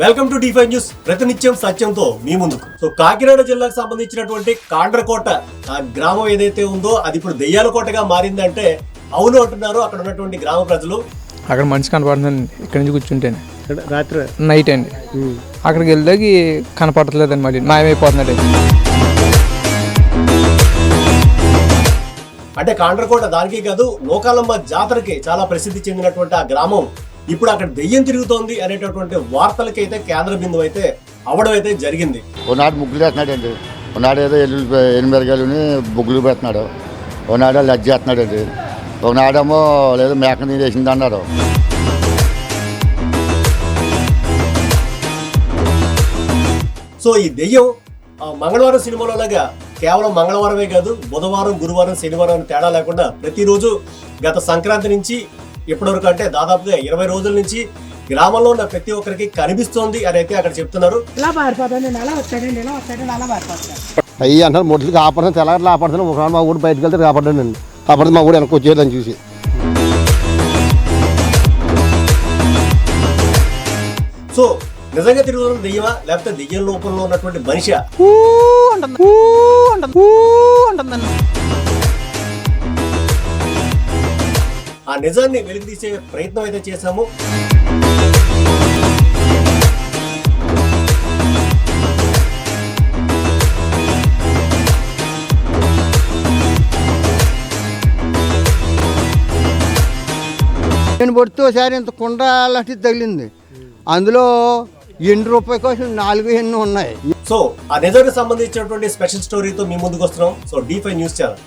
Welcome to D5 news. ప్రతినిత్యం సత్యంతో మీ ముందుకు. సో కాకినాడ జిల్లాకు సంబంధించినటువంటి కాండ్రకోట ఆ గ్రామం ఏదైతే ఉందో అది ఇప్పుడు దెయ్యాల కోటగా మారిందంటే అవును అంటున్నారు అక్కడ ఉన్నటువంటి గ్రామ ప్రజలు. అక్కడ మనిషి కనపడుతుందండి ఇక్కడ నుంచి కూర్చుంటేనే రాత్రి నైట్ అండి. అక్కడికి వెళ్ళాక కనపడట్లేదండి, మళ్ళీ మాయమైపోతున్నాడు. అంటే కాండ్రకోట దానికి కాదు నూకాలమ్మ జాతరకి చాలా ప్రసిద్ధి చెందినటువంటి ఆ గ్రామం ఇప్పుడు అక్కడ దెయ్యం తిరుగుతోంది అనేటటువంటి వార్తలకైతే కేంద్ర బిందువు అయితే అవడం అయితే జరిగింది. ఒకనాడు ముగ్గులు వేస్తున్నాడండి, ఒకనాడు ఏదో ఎనిమిరగాయలని బుగ్గులు పెడుతున్నాడు, ఒకనాడు లజ్జ వేస్తున్నాడండి, ఒకనాడేమో లేదో మేకని వేసింది అన్నారు. సో ఈ దెయ్యం మంగళవారం సినిమాలో లాగా కేవలం మంగళవారమే కాదు బుధవారం, గురువారం, శనివారం తేడా లేకుండా ప్రతిరోజు గత సంక్రాంతి నుంచి ఇప్పటివరకు అంటే దాదాపుగా 20 రోజుల నుంచి గ్రామంలో ఉన్న ప్రతి ఒక్కరికి కనిపిస్తోంది అని అయితే అక్కడ చెప్తున్నారు. అయ్యి అంటారు మొదటికి ఆపడతాను తెల్లగట్లా ఆపడతాను. ఒక మా ఊరు బయటకు వెళ్తే కాపాడండి, కాపాడితే మా ఊరు వెనక్కి వచ్చేదని చూసి సో నిజంగా తిరుగుతున్న దెయ్యమా లేకపోతే దెయ్యం రూపంలో ఉన్నటువంటి మనిషి? ఆ నిజాన్ని వెలికితీసే ప్రయత్నం అయితే చేశాము. నేను పొడితే ఒకసారి ఇంత కుండ లాంటిది తగిలింది, అందులో ₹8 కోసం 4 ఎన్నో ఉన్నాయి. సో ఆ నిజానికి సంబంధించినటువంటి స్పెషల్ స్టోరీతో మీ ముందుకు వస్తున్నాం. So D5 news channel.